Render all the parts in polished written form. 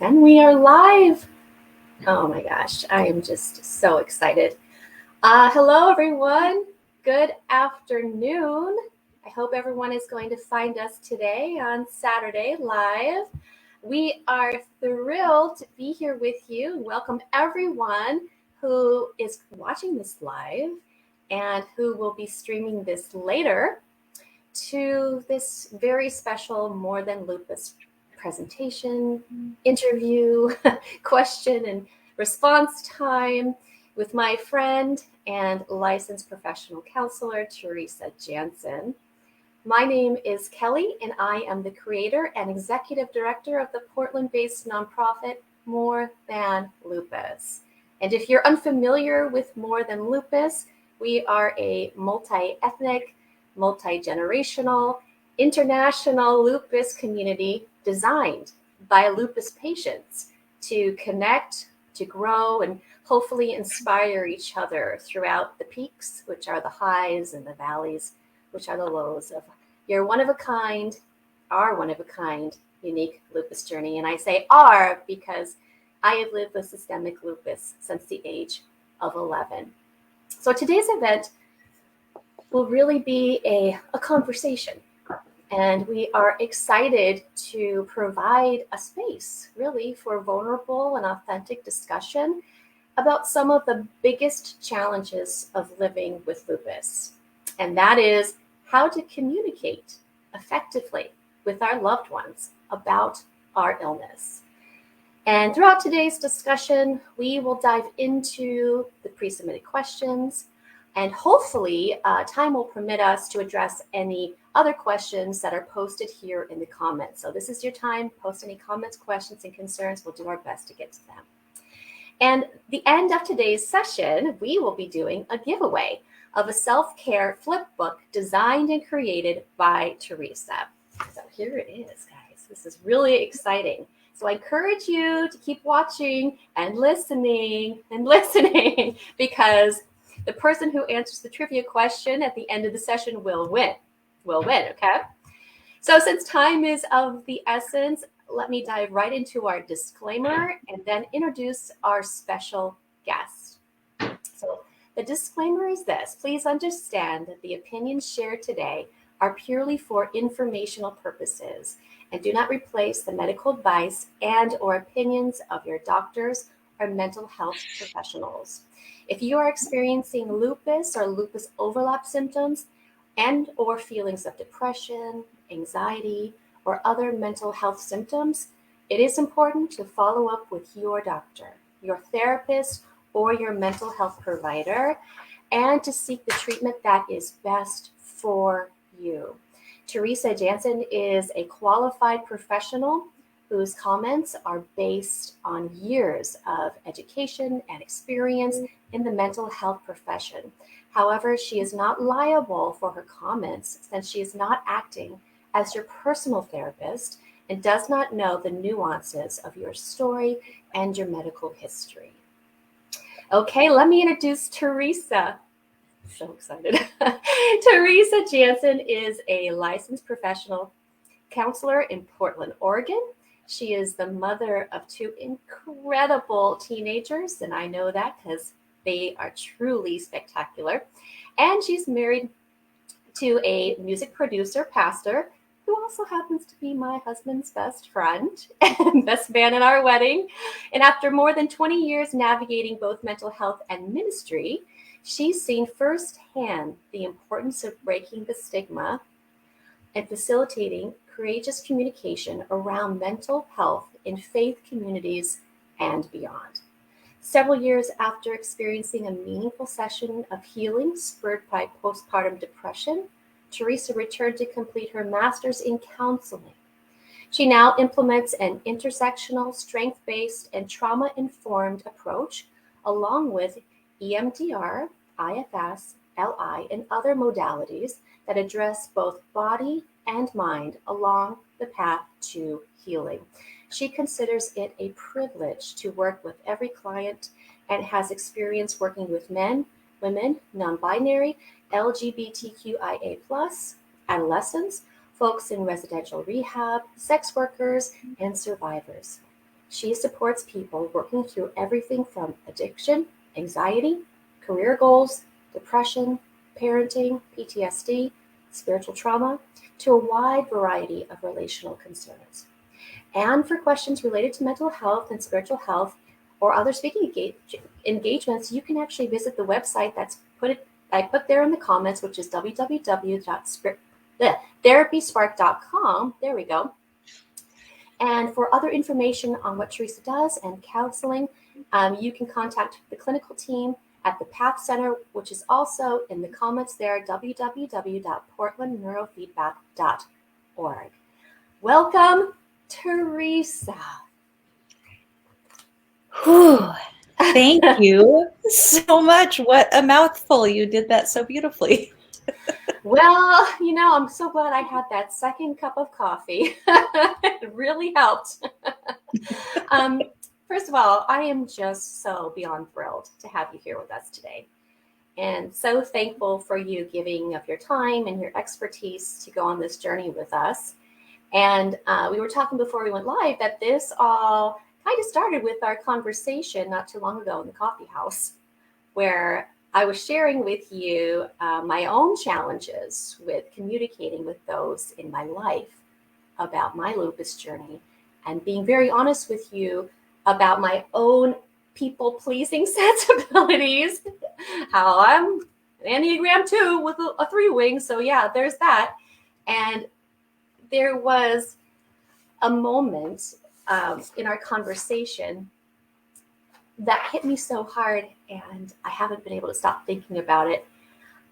And we are live. Oh my gosh, I am just so excited. Hello, everyone. Good afternoon. I hope everyone is going to find us today on Saturday live. We are thrilled to be here with you. Welcome, everyone who is watching this live and who will be streaming this later to this very special More Than Lupus presentation, interview, question and response time with my friend and licensed professional counselor, Teresa Jansen. My name is Kelly, and I am the creator and executive director of the Portland-based nonprofit More Than Lupus. And if you're unfamiliar with More Than Lupus, we are a multi-ethnic, multi-generational, international lupus community designed by lupus patients to connect, to grow, and hopefully inspire each other throughout the peaks, which are the highs, and the valleys, which are the lows of your one of a kind, our one of a kind, unique lupus journey. And I say our because I have lived with systemic lupus since the age of 11. So today's event will really be a conversation. And we are excited to provide a space, really, for vulnerable and authentic discussion about some of the biggest challenges of living with lupus. And that is how to communicate effectively with our loved ones about our illness. And throughout today's discussion, we will dive into the pre-submitted questions, and hopefully time will permit us to address any other questions that are posted here in the comments. So this is your time. Post any comments, questions, and concerns. We'll do our best to get to them. And the end of today's session, we will be doing a giveaway of a self-care flip book designed and created by Teresa. So here it is, guys. This is really exciting. So I encourage you to keep watching and listening because the person who answers the trivia question at the end of the session will win. Okay? So since time is of the essence, let me dive right into our disclaimer and then introduce our special guest. So the disclaimer is this: please understand that the opinions shared today are purely for informational purposes and do not replace the medical advice and or opinions of your doctors or mental health professionals. If you are experiencing lupus or lupus overlap symptoms and or feelings of depression, anxiety, or other mental health symptoms, it is important to follow up with your doctor, your therapist, or your mental health provider, and to seek the treatment that is best for you. Teresa Jansen is a qualified professional whose comments are based on years of education and experience in the mental health profession. However, she is not liable for her comments since she is not acting as your personal therapist and does not know the nuances of your story and your medical history. Okay, let me introduce Teresa. So excited. Teresa Jansen is a licensed professional counselor in Portland, Oregon. She is the mother of two incredible teenagers, and I know that because they are truly spectacular. And she's married to a music producer, pastor, who also happens to be my husband's best friend and best man in our wedding. And after more than 20 years navigating both mental health and ministry, she's seen firsthand the importance of breaking the stigma and facilitating courageous communication around mental health in faith communities and beyond. Several years after experiencing a meaningful session of healing spurred by postpartum depression, Teresa returned to complete her master's in counseling. She now implements an intersectional, strength-based, and trauma-informed approach, along with EMDR, IFS, LI, and other modalities that address both body and mind along the path to healing. She considers it a privilege to work with every client and has experience working with men, women, non-binary, LGBTQIA+, adolescents, folks in residential rehab, sex workers, and survivors. She supports people working through everything from addiction, anxiety, career goals, depression, parenting, PTSD, spiritual trauma, to a wide variety of relational concerns. And for questions related to mental health and spiritual health or other speaking engagements, you can actually visit the website I put there in the comments, which is www.therapyspark.com. There we go. And for other information on what Teresa does and counseling, you can contact the clinical team at the PATH Center, which is also in the comments there, www.portlandneurofeedback.org. Welcome, Teresa. Whew. Thank you so much. What a mouthful. You did that so beautifully. Well, I'm so glad I had that second cup of coffee. It really helped. First of all, I am just so beyond thrilled to have you here with us today. And so thankful for you giving of your time and your expertise to go on this journey with us. And we were talking before we went live that this all kind of started with our conversation not too long ago in the coffee house, where I was sharing with you my own challenges with communicating with those in my life about my lupus journey and being very honest with you about my own people-pleasing sensibilities, how I'm an Enneagram 2 with a 3 wing. So yeah, there's that. And there was a moment in our conversation that hit me so hard, and I haven't been able to stop thinking about it.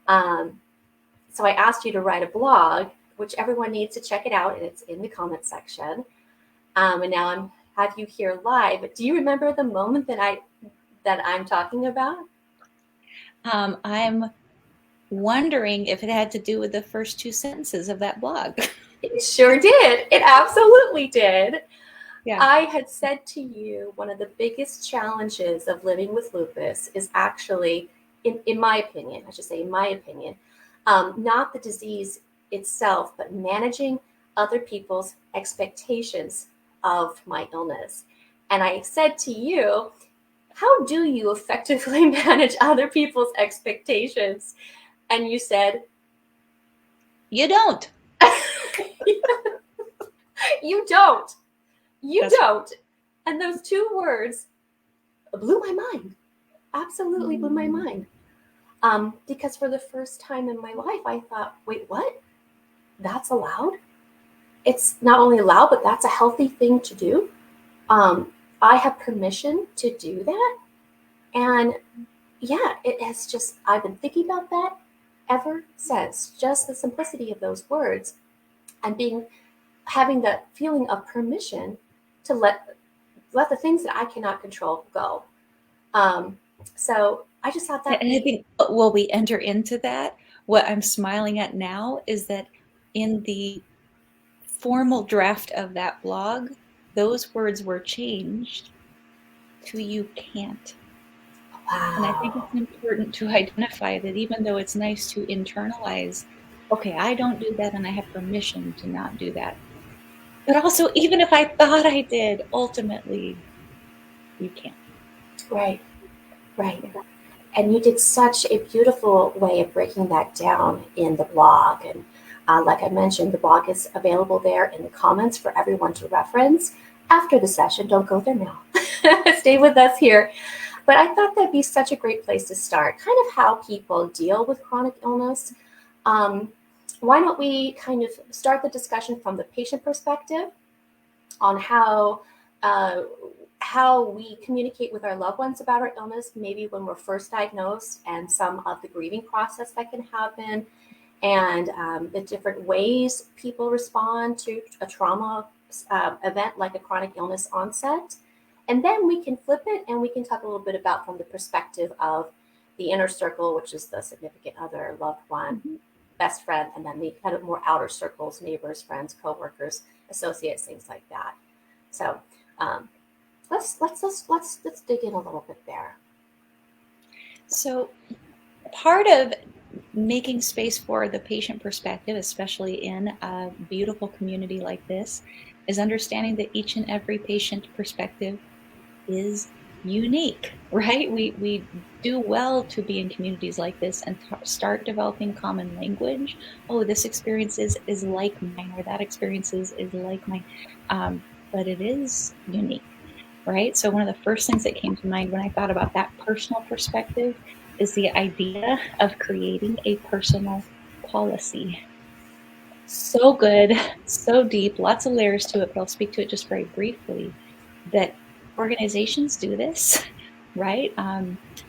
So I asked you to write a blog, which everyone needs to check it out, and it's in the comment section. And now I have you here live. But do you remember the moment that I'm talking about? I'm wondering if it had to do with the first 2 sentences of that blog. It sure did. It absolutely did. Yeah. I had said to you, one of the biggest challenges of living with lupus is actually, in my opinion, not the disease itself, but managing other people's expectations of my illness. And I said to you, how do you effectively manage other people's expectations? And you said, you don't. You don't. You don't. And those 2 words blew my mind. Absolutely blew my mind. Because for the first time in my life, I thought, wait, what? That's allowed? It's not only allowed, but that's a healthy thing to do. I have permission to do that. And yeah, it has just, I've been thinking about that ever since. Just the simplicity of those words and having that feeling of permission to let the things that I cannot control go. So I just thought that. And I think, will we enter into that? What I'm smiling at now is that in the formal draft of that blog, those words were changed to "you can't." Wow. And I think it's important to identify that even though it's nice to internalize, okay, I don't do that and I have permission to not do that. But also, even if I thought I did, ultimately, you can't. Right. And you did such a beautiful way of breaking that down in the blog. And like I mentioned, the blog is available there in the comments for everyone to reference after the session. Don't go there now. Stay with us here. But I thought that'd be such a great place to start, kind of how people deal with chronic illness. Why don't we kind of start the discussion from the patient perspective on how we communicate with our loved ones about our illness, maybe when we're first diagnosed, and some of the grieving process that can happen, and the different ways people respond to a trauma event like a chronic illness onset. And then we can flip it and we can talk a little bit about from the perspective of the inner circle, which is the significant other, loved one, best friend, and then the kind of more outer circles, neighbors, friends, coworkers, associates, things like that. So let's dig in a little bit there. So part of making space for the patient perspective, especially in a beautiful community like this, is understanding that each and every patient perspective is unique, right? We do well to be in communities like this and start developing common language. Oh, this experience is like mine, or that experience is like mine. But it is unique, right? So one of the first things that came to mind when I thought about that personal perspective is the idea of creating a personal policy. So good, so deep, lots of layers to it, but I'll speak to it just very briefly. That organizations do this, right?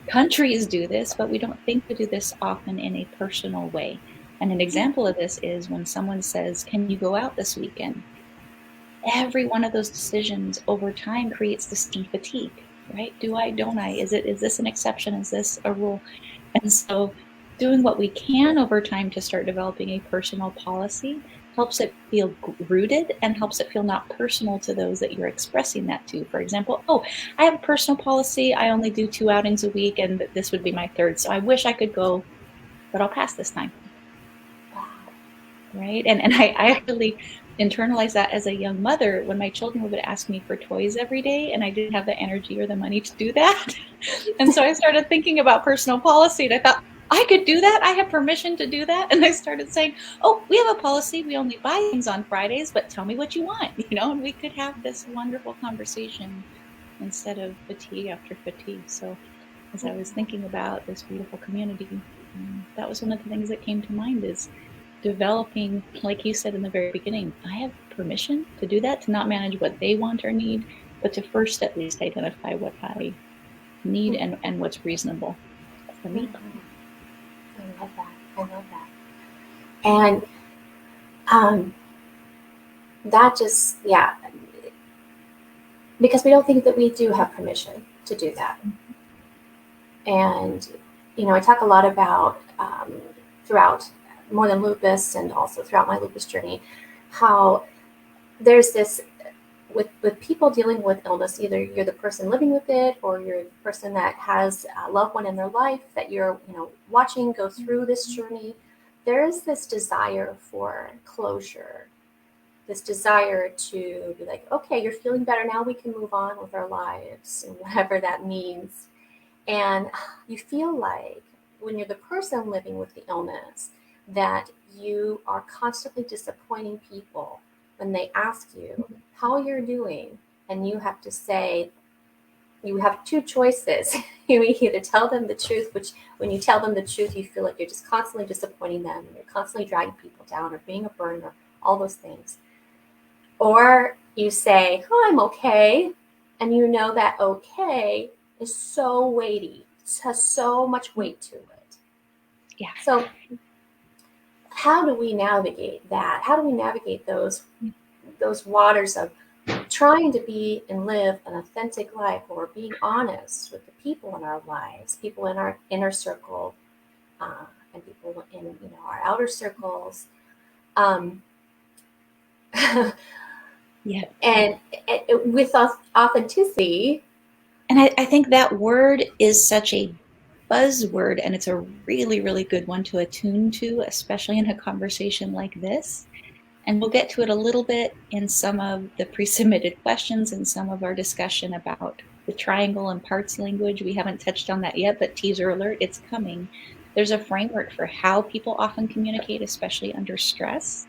Countries do this, but we don't think to do this often in a personal way. And an example of this is when someone says, "Can you go out this weekend?" Every one of those decisions over time creates decision fatigue, right? Do I, don't I? Is this an exception? Is this a rule? And so doing what we can over time to start developing a personal policy helps it feel rooted and helps it feel not personal to those that you're expressing that to. For example, oh, I have a personal policy. I only do 2 outings a week, and this would be my 3rd. So I wish I could go, but I'll pass this time. Right? And I actually internalized that as a young mother when my children would ask me for toys every day, and I didn't have the energy or the money to do that. And so I started thinking about personal policy, and I thought, I could do that. I have permission to do that. And I started saying, oh, we have a policy. We only buy things on Fridays, but tell me what you want, and we could have this wonderful conversation instead of fatigue after fatigue. So as I was thinking about this beautiful community, that was one of the things that came to mind is developing, like you said in the very beginning, I have permission to do that, to not manage what they want or need, but to first at least identify what I need and what's reasonable for me. I love that. I love that. And that just, yeah, because we don't think that we do have permission to do that. And, I talk a lot about throughout More Than Lupus and also throughout my lupus journey, how there's this with people dealing with illness, either you're the person living with it or you're the person that has a loved one in their life that you're, watching go through this journey. There is this desire for closure, this desire to be like, okay, you're feeling better now, we can move on with our lives and whatever that means. And you feel like when you're the person living with the illness, that you are constantly disappointing people when they ask you how you're doing, and you have to say, you have 2 choices. You either tell them the truth, which when you tell them the truth, you feel like you're just constantly disappointing them, and you're constantly dragging people down or being a burden or all those things. Or you say, oh, I'm okay. And you know that okay is so weighty. It has so much weight to it. Yeah. So how do we navigate that? How do we navigate those waters of trying to be and live an authentic life, or being honest with the people in our lives, people in our inner circle, and people in our outer circles, yeah, and with authenticity. And I think that word is such a buzzword, and it's a really, really good one to attune to, especially in a conversation like this. And we'll get to it a little bit in some of the pre-submitted questions and some of our discussion about the triangle and parts language. We haven't touched on that yet, but teaser alert, it's coming. There's a framework for how people often communicate, especially under stress.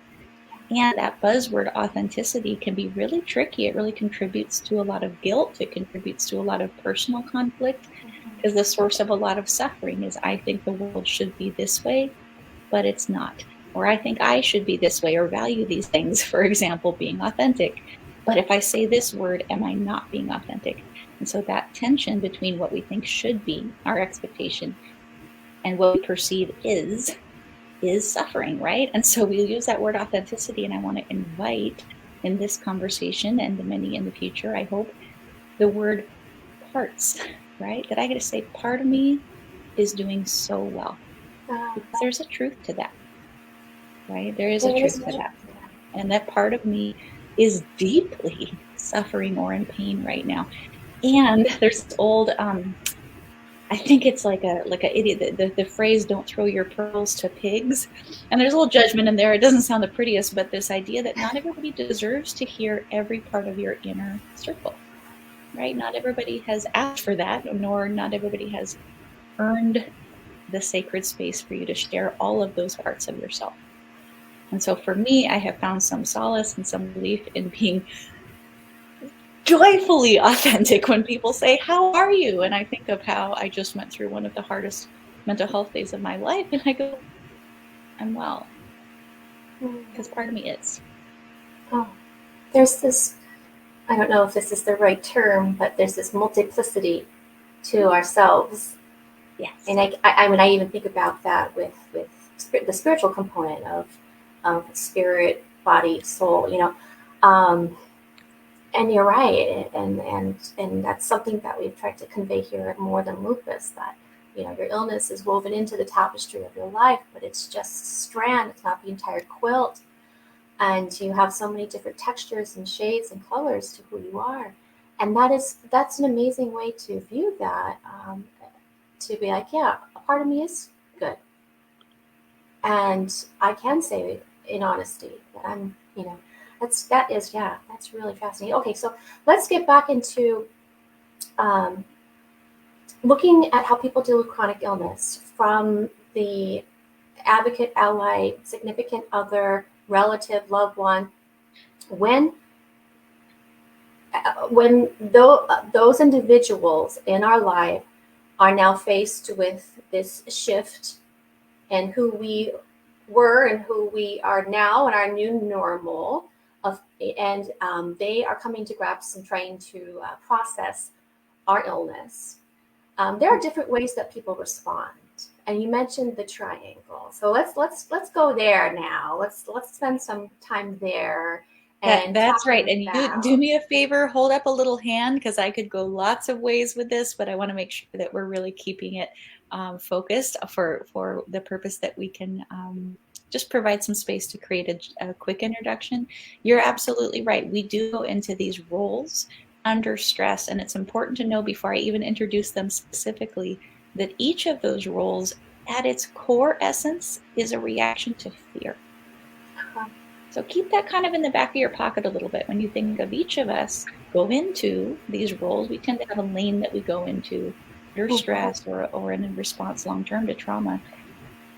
And that buzzword authenticity can be really tricky. It really contributes to a lot of guilt. It contributes to a lot of personal conflict, because the source of a lot of suffering is, I think the world should be this way, but it's not. Or I think I should be this way or value these things, for example, being authentic. But if I say this word, am I not being authentic? And so that tension between what we think should be our expectation and what we perceive is suffering, right? And so we'll use that word authenticity, and I want to invite in this conversation and the many in the future, I hope, the word parts, right? That I get to say, part of me is doing so well. Because there's a truth to that, right? There is a truth to that. And that part of me is deeply suffering or in pain right now. And there's this old, I I think it's like a idiot. The phrase "don't throw your pearls to pigs," and there's a little judgment in there. It doesn't sound the prettiest, but this idea that not everybody deserves to hear every part of your inner circle, right? Not everybody has asked for that, nor not everybody has earned the sacred space for you to share all of those parts of yourself. And so for me, I have found some solace and some relief in being joyfully authentic when people say, "How are you?" And I think of how I just went through one of the hardest mental health days of my life, and I go, "I'm well," because part of me is. Oh, there's this, I don't know if this is the right term, but there's this multiplicity to ourselves. Yes. And I mean, I even think about that with the spiritual component of spirit, body, soul, and you're right, and that's something that we've tried to convey here at More Than Lupus, that your illness is woven into the tapestry of your life, but it's just a strand, it's not the entire quilt, and you have so many different textures and shades and colors to who you are, and that's an amazing way to view that, to be like, yeah, a part of me is good, and I can say in honesty that I'm, that's really fascinating. Okay, so let's get back into looking at how people deal with chronic illness from the advocate, ally, significant other, relative, loved one. When those individuals in our life are now faced with this shift in who we were and who we are now and our new normal, and they are coming to grips and trying to process our illness. There are different ways that people respond, and you mentioned the triangle. So let's go there now. Let's spend some time there. And that's right. And you do me a favor, hold up a little hand, because I could go lots of ways with this, but I want to make sure that we're really keeping it focused for the purpose that we can just provide some space to create a quick introduction. You're absolutely right. We do go into these roles under stress, and it's important to know before I even introduce them specifically that each of those roles at its core essence is a reaction to fear. So keep that kind of in the back of your pocket a little bit. When you think of each of us go into these roles, we tend to have a lane that we go into under stress or in response long-term to trauma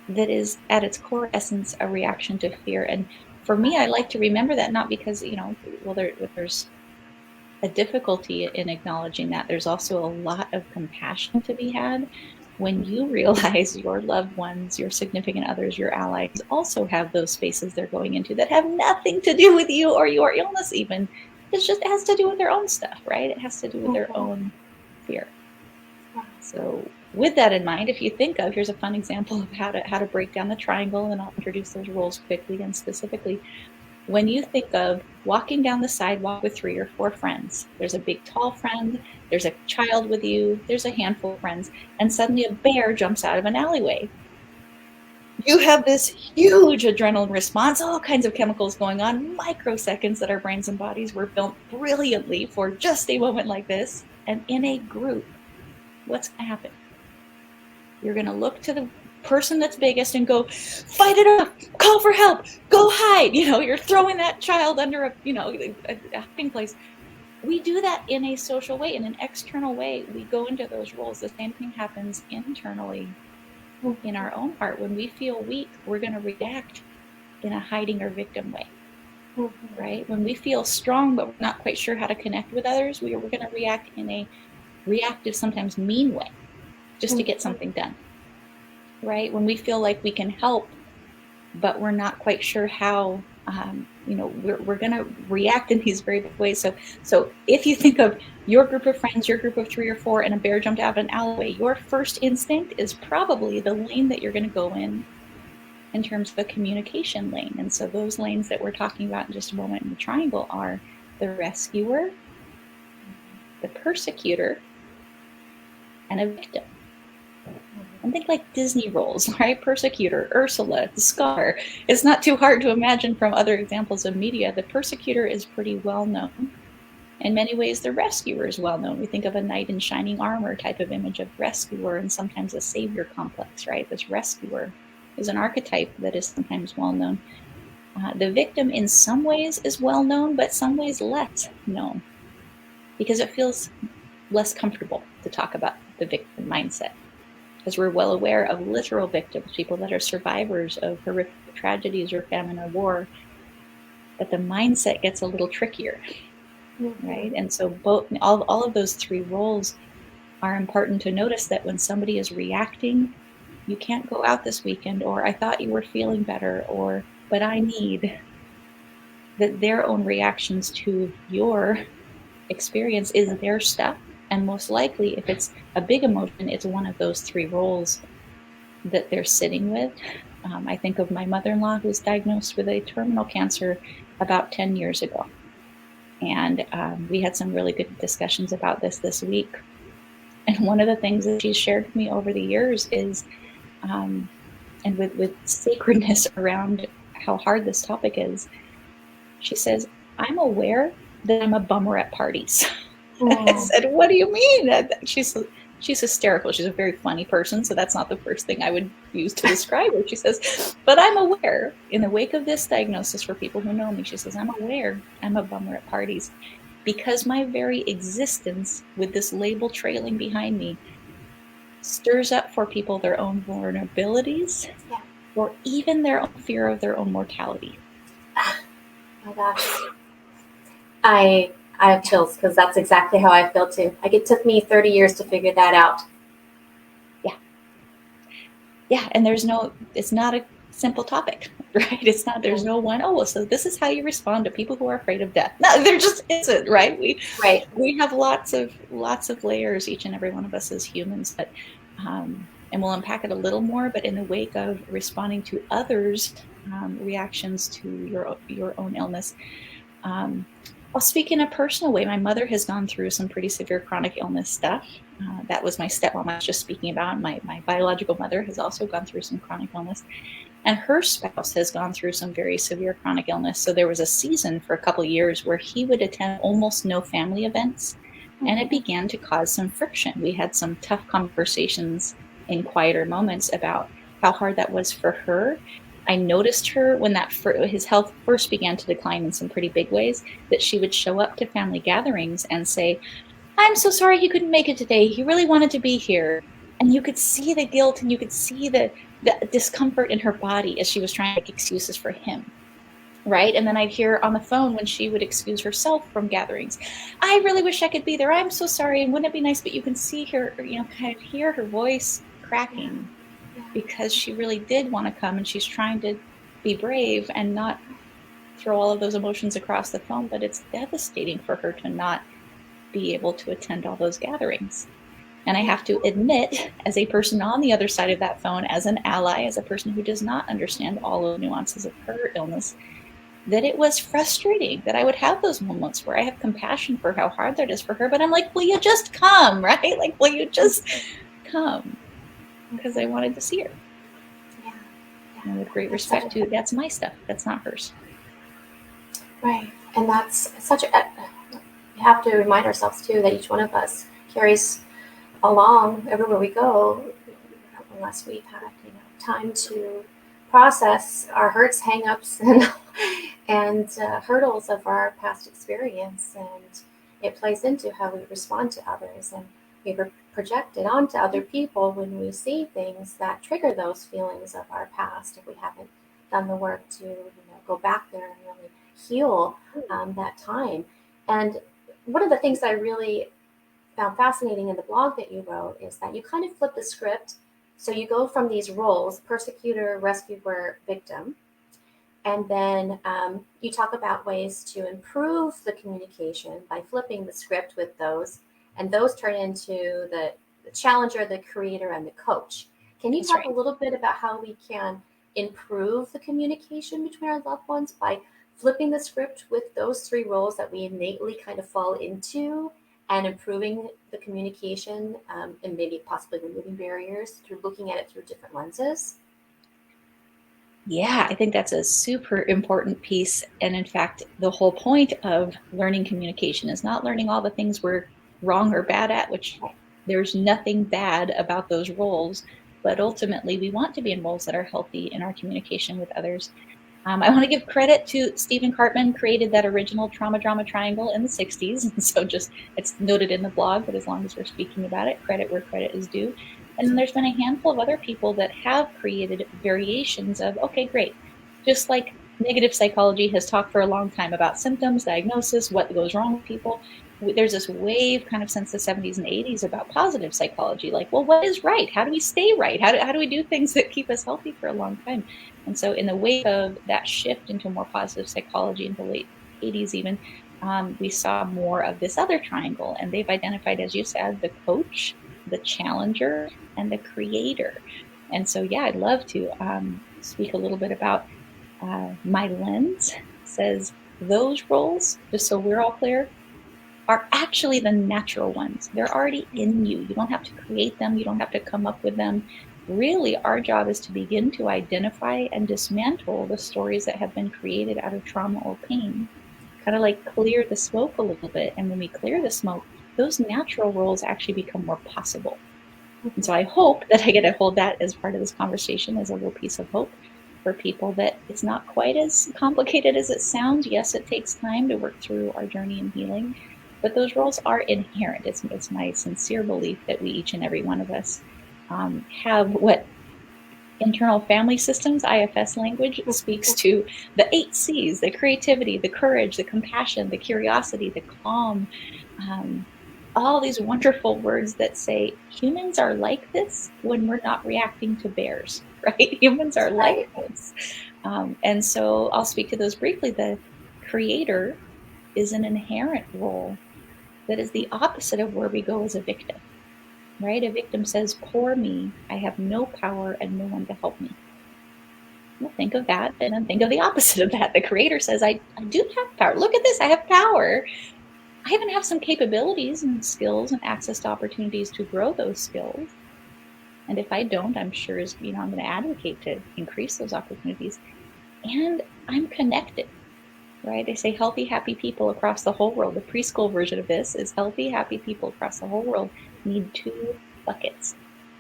that is at its core essence a reaction to fear. And for me, I like to remember that, not because, there's a difficulty in acknowledging that. There's also a lot of compassion to be had when you realize your loved ones, your significant others, your allies also have those spaces they're going into that have nothing to do with you or your illness even. It has to do with their own stuff, right? It has to do with their own fear. So with that in mind, if you think of, here's a fun example of how to break down the triangle, and I'll introduce those roles quickly and specifically. When you think of walking down the sidewalk with 3 or 4 friends, there's a big tall friend, there's a child with you, there's a handful of friends, and suddenly a bear jumps out of an alleyway. You have this huge adrenaline response, all kinds of chemicals going on, microseconds that our brains and bodies were built brilliantly for just a moment like this. And in a group, what's going to happen? You're going to look to the person that's biggest and go, fight it off, call for help, go hide. You're throwing that child under a hiding place. We do that in a social way, in an external way. We go into those roles. The same thing happens internally in our own heart. When we feel weak, we're going to react in a hiding or victim way, right? When we feel strong, but we're not quite sure how to connect with others, we're going to react in a reactive, sometimes mean way, just to get something done. Right? When we feel like we can help, but we're not quite sure how, we're going to react in these very big ways. So if you think of your group of friends, your group of 3 or 4, and a bear jumped out of an alleyway, your first instinct is probably the lane that you're going to go in terms of a communication lane. And so those lanes that we're talking about in just a moment in the triangle are the rescuer, the persecutor, and a victim. And think like Disney roles, right? Persecutor, Ursula, the Scar. It's not too hard to imagine from other examples of media. The persecutor is pretty well known In many ways, the rescuer is well known. We think of a knight in shining armor type of image of rescuer, and sometimes a savior complex, right? This rescuer is an archetype that is sometimes well known. The victim in some ways is well known, but some ways less known, because it feels less comfortable to talk about the victim mindset, because we're well aware of literal victims, people that are survivors of horrific tragedies or famine or war, but the mindset gets a little trickier, right? And so all of those three roles are important to notice, that when somebody is reacting, you can't go out this weekend, or I thought you were feeling better, or but I need, that their own reactions to your experience is their stuff. And most likely, if it's a big emotion, it's one of those three roles that they're sitting with. I think of my mother-in-law, who was diagnosed with a terminal cancer about 10 years ago. And we had some really good discussions about this week. And one of the things that she's shared with me over the years is, and with sacredness around how hard this topic is, she says, I'm aware that I'm a bummer at parties. I said, what do you mean? She's hysterical. She's a very funny person, so that's not the first thing I would use to describe her. She says, but I'm aware, in the wake of this diagnosis, for people who know me, she says, I'm aware I'm a bummer at parties, because my very existence, with this label trailing behind me, stirs up for people their own vulnerabilities, or even their own fear of their own mortality. Oh my gosh. I have chills, because that's exactly how I feel too. Like, it took me 30 years to figure that out. Yeah. And it's not a simple topic, right? It's not, there's no one, oh, well, so this is how you respond to people who are afraid of death. No, there just isn't, right? We have lots of layers, each and every one of us as humans, that, and we'll unpack it a little more, but in the wake of responding to others' reactions to your own illness. I'll speak in a personal way. My mother has gone through some pretty severe chronic illness stuff. That was my stepmom I was just speaking about. My biological mother has also gone through some chronic illness, and her spouse has gone through some very severe chronic illness. So there was a season for a couple of years where he would attend almost no family events, and it began to cause some friction. We had some tough conversations in quieter moments about how hard that was for her. I noticed her when his health first began to decline in some pretty big ways, that she would show up to family gatherings and say, I'm so sorry he couldn't make it today. He really wanted to be here. And you could see the guilt, and you could see the discomfort in her body as she was trying to make excuses for him. Right. And then I'd hear on the phone when she would excuse herself from gatherings, I really wish I could be there. I'm so sorry. And wouldn't it be nice? But you can see her, kind of hear her voice cracking, because she really did want to come, and she's trying to be brave and not throw all of those emotions across the phone. But it's devastating for her to not be able to attend all those gatherings. And I have to admit, as a person on the other side of that phone, as an ally, as a person who does not understand all of the nuances of her illness, that it was frustrating that I would have those moments where I have compassion for how hard that is for her. But I'm like, will you just come, right? Like, will you just come? Because I wanted to see her. And with great respect to, that's my stuff. That's not hers. Right. And that's we have to remind ourselves too that each one of us carries along everywhere we go, unless we've had time to process our hurts, hang-ups, and hurdles of our past experience, and it plays into how we respond to others, and we project it onto other people when we see things that trigger those feelings of our past, if we haven't done the work to go back there and really heal that time. And one of the things I really found fascinating in the blog that you wrote is that you kind of flip the script. So you go from these roles, persecutor, rescuer, victim, and then you talk about ways to improve the communication by flipping the script with those, and those turn into the challenger, the creator, and the coach. Can you talk a little bit about how we can improve the communication between our loved ones by flipping the script with those three roles that we innately kind of fall into, and improving the communication, and maybe possibly removing barriers through looking at it through different lenses? Yeah, I think that's a super important piece. And in fact, the whole point of learning communication is not learning all the things we're wrong or bad at, which there's nothing bad about those roles. But ultimately, we want to be in roles that are healthy in our communication with others. I want to give credit to Stephen Cartman, created that original trauma drama triangle in the 60s. And so just it's noted in the blog, but as long as we're speaking about it, credit where credit is due. And then there's been a handful of other people that have created variations of, okay, great. Just like negative psychology has talked for a long time about symptoms, diagnosis, what goes wrong with people. There's this wave kind of since the 70s and 80s about positive psychology. Like, well, what is right? How do we stay right? How do we do things that keep us healthy for a long time? And so in the wake of that shift into more positive psychology in the late 80s even, we saw more of this other triangle. And they've identified, as you said, the coach, the challenger, and the creator. And so, yeah, I'd love to speak a little bit about my lens. Says those roles, just so we're all clear, are actually the natural ones. They're already in you. You don't have to create them. You don't have to come up with them. Really, our job is to begin to identify and dismantle the stories that have been created out of trauma or pain. Kind of like clear the smoke a little bit. And when we clear the smoke, those natural roles actually become more possible. And so I hope that I get to hold that as part of this conversation as a little piece of hope for people, that it's not quite as complicated as it sounds. Yes, it takes time to work through our journey in healing, but those roles are inherent. It's my sincere belief that we, each and every one of us, have what internal family systems, IFS language, speaks to the 8 C's: the creativity, the courage, the compassion, the curiosity, the calm, all these wonderful words that say humans are like this when we're not reacting to bears, right? Humans are like this. And so I'll speak to those briefly. The creator is an inherent role that is the opposite of where we go as a victim, right? A victim says, poor me, I have no power and no one to help me. Well, think of that and then think of the opposite of that. The creator says, I do have power. Look at this, I have power. I even have some capabilities and skills and access to opportunities to grow those skills. And if I don't, I'm sure I'm going to advocate to increase those opportunities. And I'm connected, right? They say healthy, happy people across the whole world. The preschool version of this is healthy, happy people across the whole world need 2 buckets.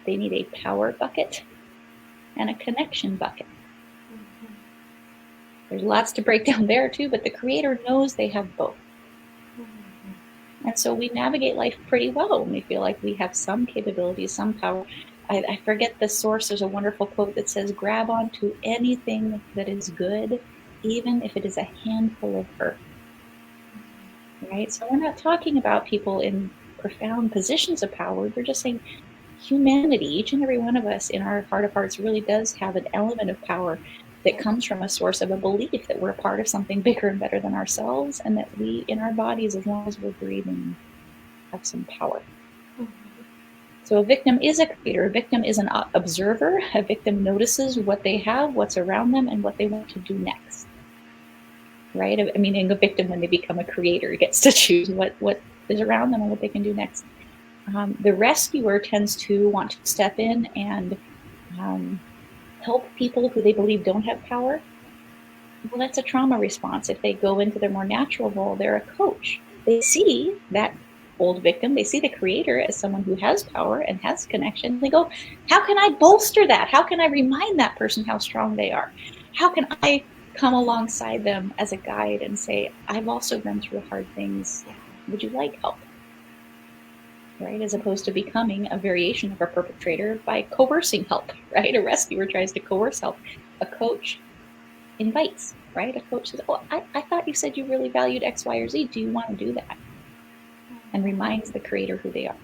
They need a power bucket and a connection bucket. There's lots to break down there too, but the creator knows they have both. And so we navigate life pretty well when we feel like we have some capabilities, some power. I forget the source. There's a wonderful quote that says, grab onto anything that is good, even if it is a handful of earth. Right? So we're not talking about people in profound positions of power. We're just saying humanity, each and every one of us in our heart of hearts really does have an element of power that comes from a source of a belief that we're part of something bigger and better than ourselves, and that we, in our bodies, as long as we're breathing, have some power. So a victim is a creator. A victim is an observer. A victim notices what they have, what's around them, and what they want to do next. Right? I mean, a victim, when they become a creator, gets to choose what is around them and what they can do next. The rescuer tends to want to step in and help people who they believe don't have power. Well, that's a trauma response. If they go into their more natural role, they're a coach. They see that old victim, they see the creator as someone who has power and has connection. They go, how can I bolster that? How can I remind that person how strong they are? How can I come alongside them as a guide and say, I've also been through hard things. Would you like help? Right? As opposed to becoming a variation of a perpetrator by coercing help, right? A rescuer tries to coerce help. A coach invites, right? A coach says, oh, I thought you said you really valued X, Y, or Z. Do you want to do that? And reminds the creator who they are.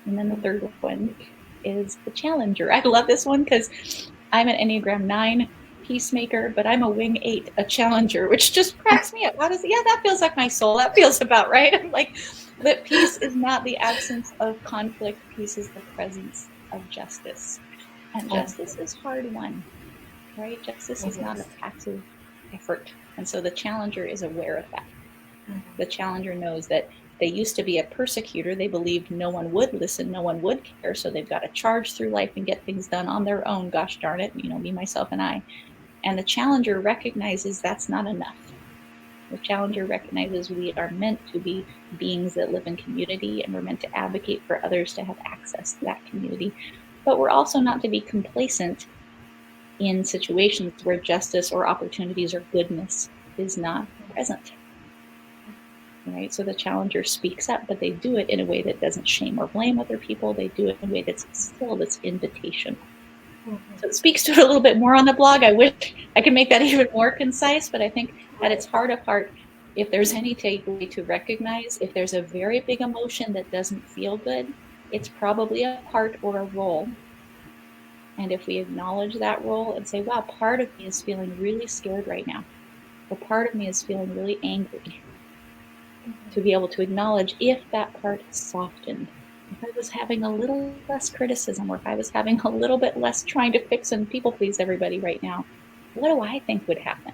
And then the third one is the challenger. I love this one because I'm an Enneagram 9 peacemaker, but I'm a wing 8, a challenger, which just cracks me up. That feels like my soul. That feels about right. I'm like, that peace is not the absence of conflict. Peace is the presence of justice. And justice is hard won, right? Justice is not a passive effort. And so the challenger is aware of that. The challenger knows that they used to be a persecutor. They believed no one would listen, no one would care. So they've got to charge through life and get things done on their own. Gosh darn it, me, myself, and I. And the challenger recognizes that's not enough. The challenger recognizes we are meant to be beings that live in community, and we're meant to advocate for others to have access to that community. But we're also not to be complacent in situations where justice or opportunities or goodness is not present. Right? So the challenger speaks up, but they do it in a way that doesn't shame or blame other people. They do it in a way that's still that's invitational. So it speaks to it a little bit more on the blog. I wish I could make that even more concise, but I think at its heart of heart, if there's any takeaway to recognize, if there's a very big emotion that doesn't feel good, it's probably a part or a role. And if we acknowledge that role and say, wow, part of me is feeling really scared right now, or part of me is feeling really angry, to be able to acknowledge if that part is softened. If I was having a little less criticism, or if I was having a little bit less trying to fix and people please everybody right now, what do I think would happen?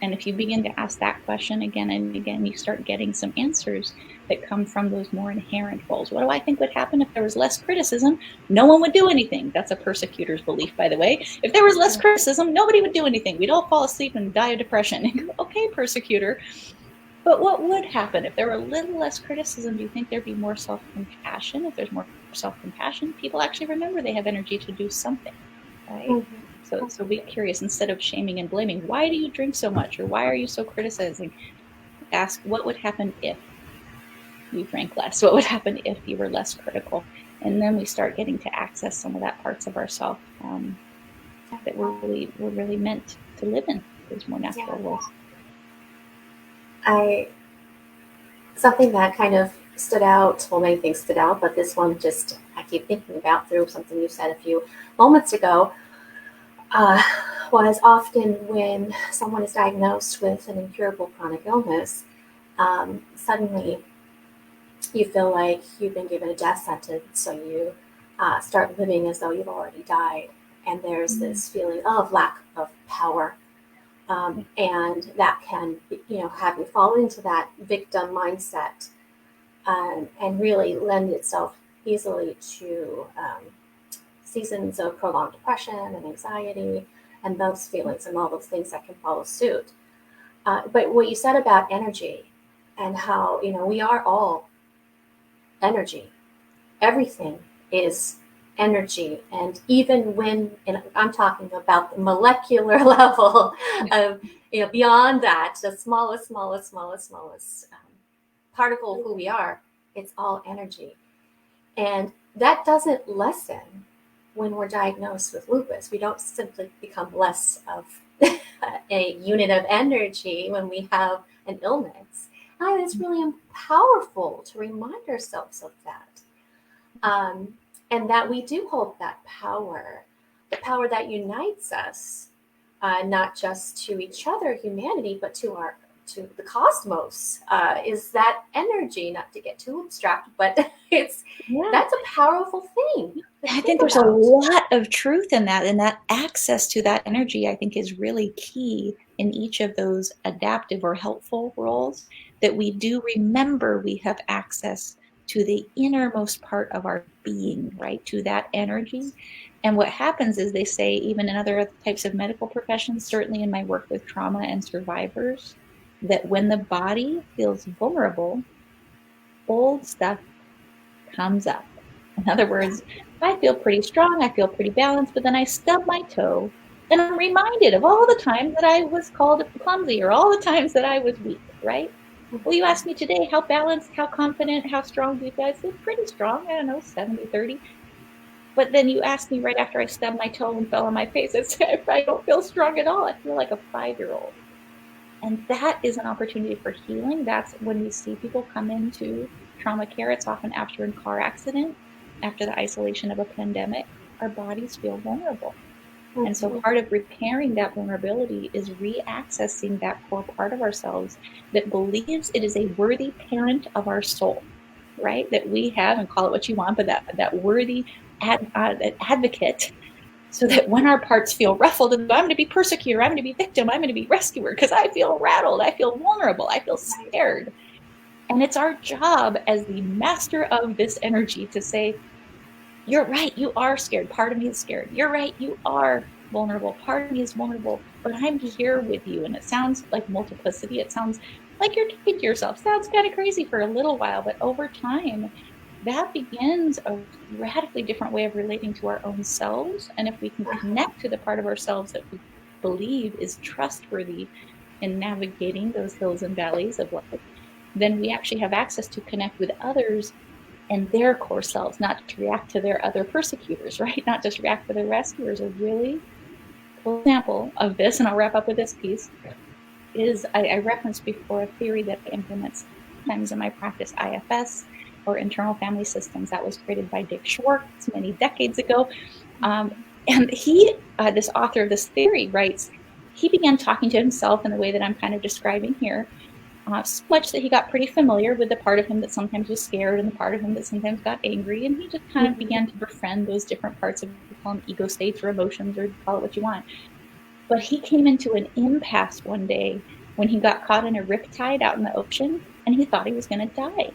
And if you begin to ask that question again and again, you start getting some answers that come from those more inherent roles. What do I think would happen if there was less criticism? No one would do anything. That's a persecutor's belief, by the way. If there was less criticism, nobody would do anything. We'd all fall asleep and die of depression. And go, okay, persecutor. But what would happen if there were a little less criticism? Do you think there'd be more self-compassion? If there's more self-compassion, people actually remember they have energy to do something, right? Mm-hmm. So be curious. Instead of shaming and blaming, why do you drink so much? Or why are you so criticizing? Ask, what would happen if you drank less? What would happen if you were less critical? And then we start getting to access some of that parts of ourselves that we're really meant to live in, those more natural roles. Something that kind of stood out, well, many things stood out, but this one just I keep thinking about through something you said a few moments ago, was often when someone is diagnosed with an incurable chronic illness, suddenly you feel like you've been given a death sentence, so you start living as though you've already died, and there's this feeling of lack of power. And that can, have you fall into that victim mindset, and really lend itself easily to seasons of prolonged depression and anxiety and those feelings and all those things that can follow suit. But what you said about energy and how, we are all energy. Everything is energy. And even when, and I'm talking about the molecular level of, beyond that, the smallest particle of who we are, it's all energy. And that doesn't lessen when we're diagnosed with lupus. We don't simply become less of a unit of energy when we have an illness. And it's really powerful to remind ourselves of that. And that we do hold that power, the power that unites us, not just to each other, humanity, but to the cosmos, is that energy. Not to get too abstract, but that's a powerful thing. I think there's a lot of truth in that, and that access to that energy, I think, is really key in each of those adaptive or helpful roles, that we do remember we have access to the innermost part of our being, right? To that energy. And what happens is, they say, even in other types of medical professions, certainly in my work with trauma and survivors, that when the body feels vulnerable, old stuff comes up. In other words, I feel pretty strong, I feel pretty balanced, but then I stub my toe and I'm reminded of all the times that I was called clumsy, or all the times that I was weak, right? Well, you asked me today, how balanced, how confident, how strong do you feel? I said, pretty strong, I don't know, 70-30. But then you asked me right after I stubbed my toe and fell on my face, I said, I don't feel strong at all. I feel like a 5-year-old. And that is an opportunity for healing. That's when we see people come into trauma care. It's often after a car accident, after the isolation of a pandemic. Our bodies feel vulnerable. Mm-hmm. And so part of repairing that vulnerability is re-accessing that core part of ourselves that believes it is a worthy parent of our soul, right? That we have, and call it what you want, but that worthy advocate So that when our parts feel ruffled, and I'm going to be persecutor, I'm going to be victim, I'm going to be rescuer, because I feel rattled, I feel vulnerable, I feel scared. And it's our job as the master of this energy to say, you're right, you are scared. Part of me is scared. You're right, you are vulnerable. Part of me is vulnerable, but I'm here with you. And it sounds like multiplicity. It sounds like you're talking to yourself. Sounds kind of crazy for a little while, but over time, that begins a radically different way of relating to our own selves. And if we can connect to the part of ourselves that we believe is trustworthy in navigating those hills and valleys of life, then we actually have access to connect with others and their core selves, not to react to their other persecutors, right? Not just react to their rescuers. A really cool example of this, and I'll wrap up with this piece, is I referenced before a theory that I implement sometimes in my practice, IFS, or internal family systems. That was created by Dick Schwartz many decades ago. And he, this author of this theory, writes, he began talking to himself in the way that I'm kind of describing here, so much that he got pretty familiar with the part of him that sometimes was scared and the part of him that sometimes got angry. And he just kind of began to befriend those different parts of, we call them ego states or emotions, or call it what you want. But he came into an impasse one day when he got caught in a riptide out in the ocean, and he thought he was going to die.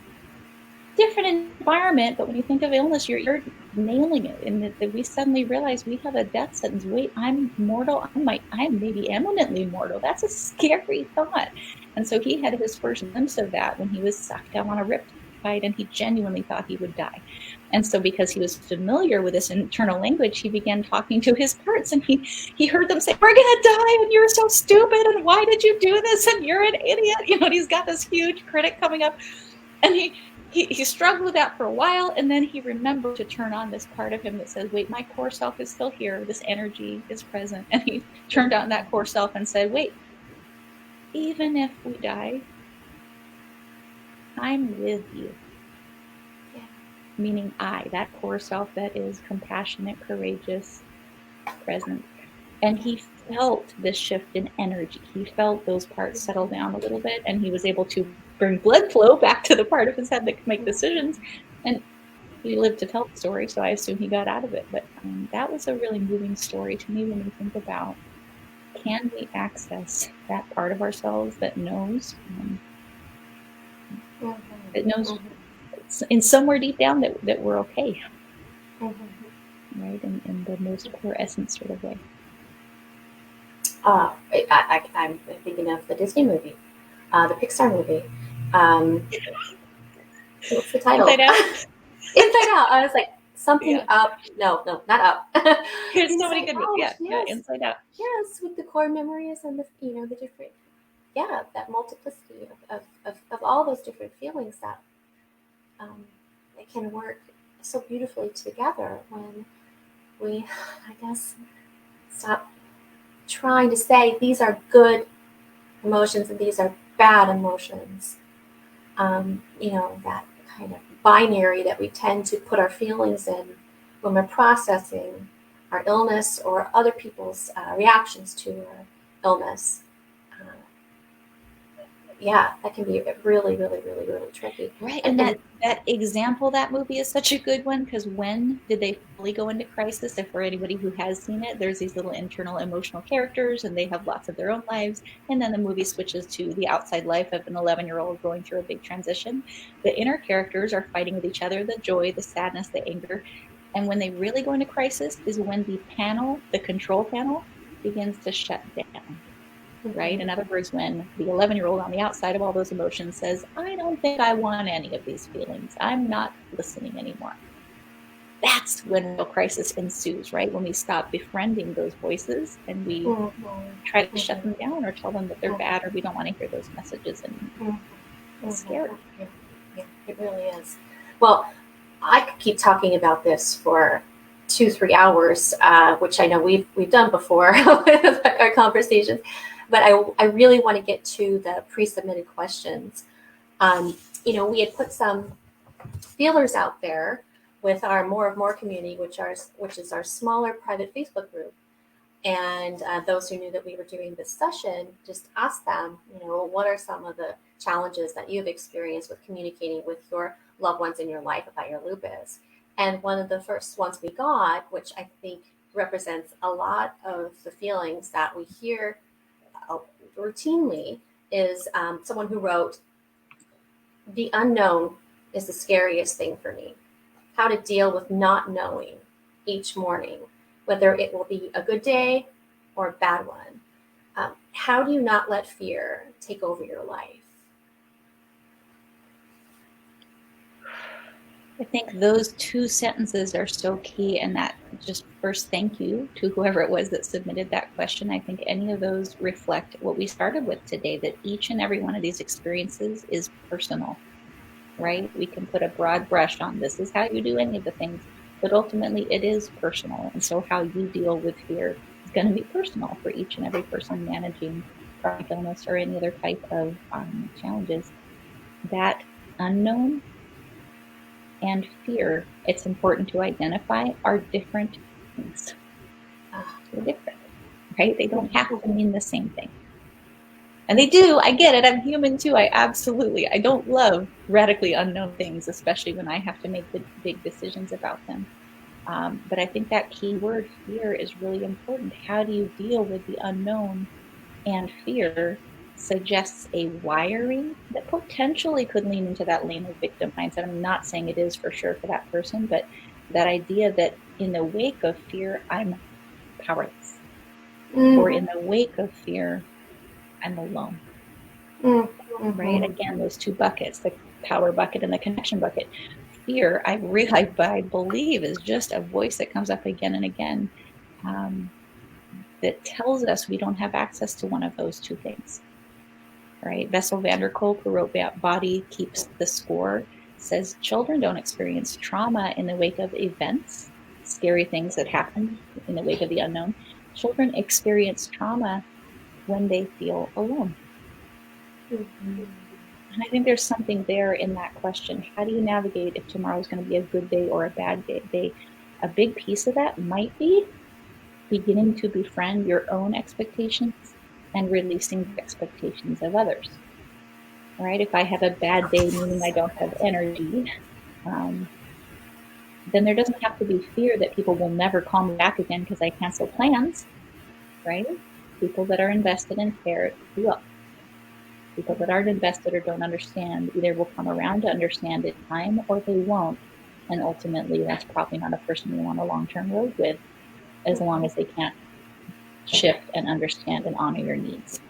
Different environment, but when you think of illness, you're nailing it. And that we suddenly realize we have a death sentence. Wait, I'm mortal. I'm maybe eminently mortal. That's a scary thought. And so he had his first glimpse of that when he was sucked out on a riptide, and he genuinely thought he would die. And so because he was familiar with this internal language, he began talking to his parts, and he heard them say, we're going to die, and you're so stupid, and why did you do this, and you're an idiot. And he's got this huge critic coming up, and he struggled with that for a while, and then he remembered to turn on this part of him that says, wait, my core self is still here. This energy is present. And he turned on that core self and said, wait, even if we die, I'm with you. Yeah. Meaning that core self that is compassionate, courageous, present. And he felt this shift in energy. He felt those parts settle down a little bit, and he was able to bring blood flow back to the part of his head that can make decisions. And he lived to tell the story, so I assume he got out of it. But that was a really moving story to me when we think about, can we access that part of ourselves that knows, in somewhere deep down that we're okay, right? In the most core essence sort of way. I'm thinking of the Disney movie, the Pixar movie. What's the title? Inside Out. Inside Out. I was like, something up. No, not up. There's so many good ones. Yeah, Inside Out. Yes, with the core memories and the the different, that multiplicity of all those different feelings that it can work so beautifully together when we, I guess, stop trying to say these are good emotions and these are bad emotions. That kind of binary that we tend to put our feelings in when we're processing our illness or other people's reactions to our illness. That can be really, really, really, really tricky. Right, and that example, that movie is such a good one, because when did they fully go into crisis? And for anybody who has seen it, there's these little internal emotional characters, and they have lots of their own lives. And then the movie switches to the outside life of an 11-year-old going through a big transition. The inner characters are fighting with each other, the joy, the sadness, the anger. And when they really go into crisis is when the control panel, begins to shut down. Right? In other words, when the 11-year-old on the outside of all those emotions says, I don't think I want any of these feelings. I'm not listening anymore. That's when real crisis ensues, right? When we stop befriending those voices and we try to shut them down or tell them that they're bad, or we don't want to hear those messages anymore. It's scary. Yeah, it really is. Well, I could keep talking about this for 2-3 hours, which I know we've done before with our conversations. But I really want to get to the pre-submitted questions. We had put some feelers out there with our More of More community, which is our smaller private Facebook group. And those who knew that we were doing this session, just asked them, what are some of the challenges that you've experienced with communicating with your loved ones in your life about your lupus? And one of the first ones we got, which I think represents a lot of the feelings that we hear routinely. Is someone who wrote, "The unknown is the scariest thing for me. How to deal with not knowing each morning, whether it will be a good day or a bad one. How do you not let fear take over your life?" I think those two sentences are so key, and that just first thank you to whoever it was that submitted that question. I think any of those reflect what we started with today, that each and every one of these experiences is personal, right? We can put a broad brush on this is how you do any of the things, but ultimately it is personal. And so how you deal with fear is going to be personal for each and every person managing chronic illness or any other type of challenges. That unknown and fear, it's important to identify, are different things. They're different, right? They don't have to mean the same thing. And they do. I get it. I'm human too. I don't love radically unknown things, especially when I have to make the big decisions about them. But I think that key word, fear, is really important. How do you deal with the unknown? And fear suggests a wiring that potentially could lean into that lane of victim mindset. I'm not saying it is for sure for that person, but that idea that in the wake of fear, I'm powerless. Or in the wake of fear, I'm alone. Right? Again, those two buckets, the power bucket and the connection bucket. Fear, I believe, is just a voice that comes up again and again that tells us we don't have access to one of those two things. Right? Bessel van der Kolk, who wrote Body Keeps the Score, says children don't experience trauma in the wake of events, scary things that happen in the wake of the unknown. Children experience trauma when they feel alone. And I think there's something there in that question. How do you navigate if tomorrow is going to be a good day or a bad day? A big piece of that might be beginning to befriend your own expectations and releasing the expectations of others. Right? If I have a bad day, meaning I don't have energy, then there doesn't have to be fear that people will never call me back again because I cancel plans. Right? People that are invested in care will. People that aren't invested or don't understand either will come around to understand in time or they won't. And ultimately, that's probably not a person you want a long-term road with, as long as they can't shift and understand and honor your needs.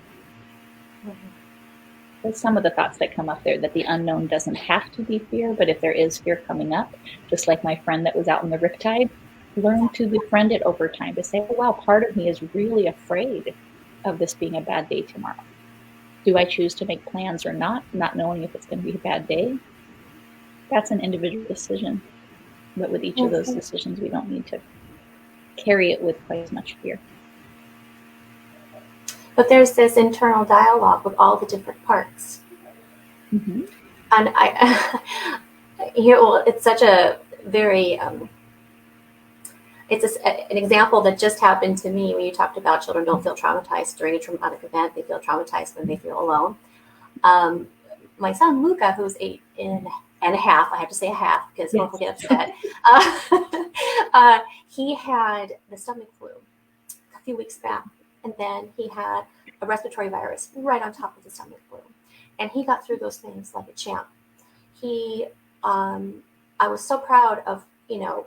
That's some of the thoughts that come up there, that the unknown doesn't have to be fear, but if there is fear coming up, just like my friend that was out in the riptide, learn to befriend it over time, to say, oh, wow, part of me is really afraid of this being a bad day tomorrow. Do I choose to make plans or not knowing if it's going to be a bad day? That's an individual decision. But with each of those decisions, we don't need to carry it with quite as much fear. But there's this internal dialogue with all the different parts. And it's such a very, it's an example that just happened to me when you talked about children don't feel traumatized during a traumatic event. They feel traumatized when they feel alone. My son, Luca, who's 8 and a half, I have to say a half because yes. He'll get upset. He had the stomach flu a few weeks back, and then he had a respiratory virus right on top of the stomach flu. And he got through those things like a champ. I was so proud of,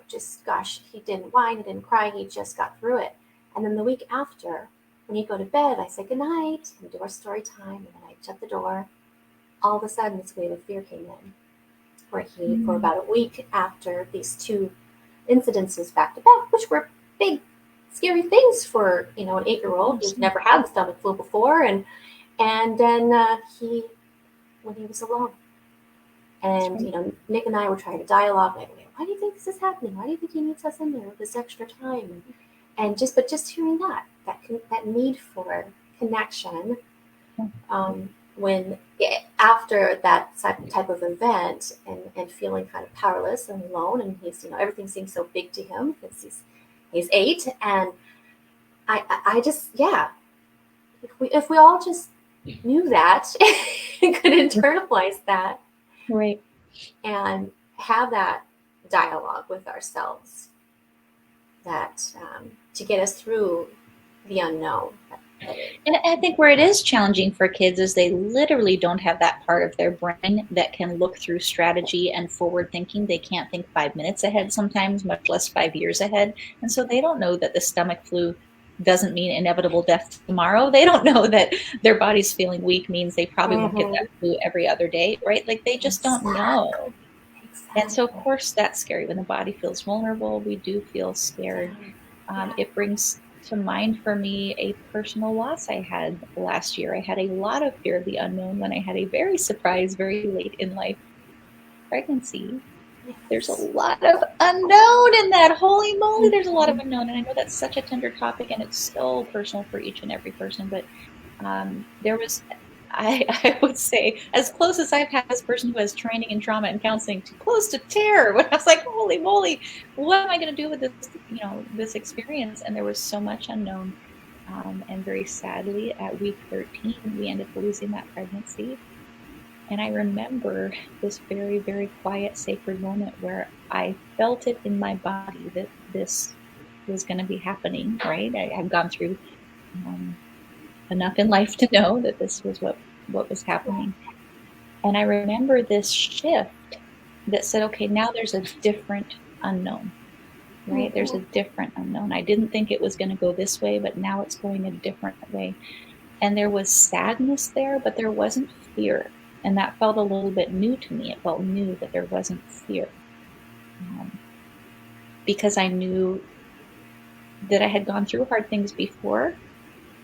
just, gosh, he didn't whine, he didn't cry, he just got through it. And then the week after, when he'd go to bed, I said goodnight and do our story time, and then I'd shut the door. All of a sudden, this wave of fear came in, where he, for about a week after these two incidences back to back, which were big, scary things for, an 8-year-old who's never had the stomach flu before, and then when he was alone. And, Nick and I were trying to dialogue, like, why do you think this is happening? Why do you think he needs us in there with this extra time? And just hearing that need for connection, when after that type of event and feeling kind of powerless and alone, and he's, everything seems so big to him because he's 8, and I just, if we all just knew that and could internalize that, right, and have that dialogue with ourselves, that to get us through the unknown. And I think where it is challenging for kids is they literally don't have that part of their brain that can look through strategy and forward thinking. They can't think 5 minutes ahead sometimes, much less 5 years ahead. And so they don't know that the stomach flu doesn't mean inevitable death tomorrow. They don't know that their body's feeling weak means they probably won't get that flu every other day, right? Like they just don't know. And so, of course, that's scary. When the body feels vulnerable, we do feel scared. It brings to mind for me a personal loss I had last year. I had a lot of fear of the unknown when I had a very surprise, very late in life pregnancy. There's a lot of unknown in that. Holy moly, there's a lot of unknown. And I know that's such a tender topic and it's so personal for each and every person. But there was, I would say, as close as I've had this person who has training in trauma and counseling to close to terror. When I was like, holy moly, what am I going to do with this, this experience? And there was so much unknown. And very sadly, at week 13, we ended up losing that pregnancy. And I remember this very, very quiet, sacred moment where I felt it in my body that this was going to be happening, right? I had gone through enough in life to know that this was what was happening. And I remember this shift that said, okay, now there's a different unknown, right? There's a different unknown. I didn't think it was going to go this way, but now it's going a different way. And there was sadness there, but there wasn't fear. And that felt a little bit new to me. It felt new that there wasn't fear. Because I knew that I had gone through hard things before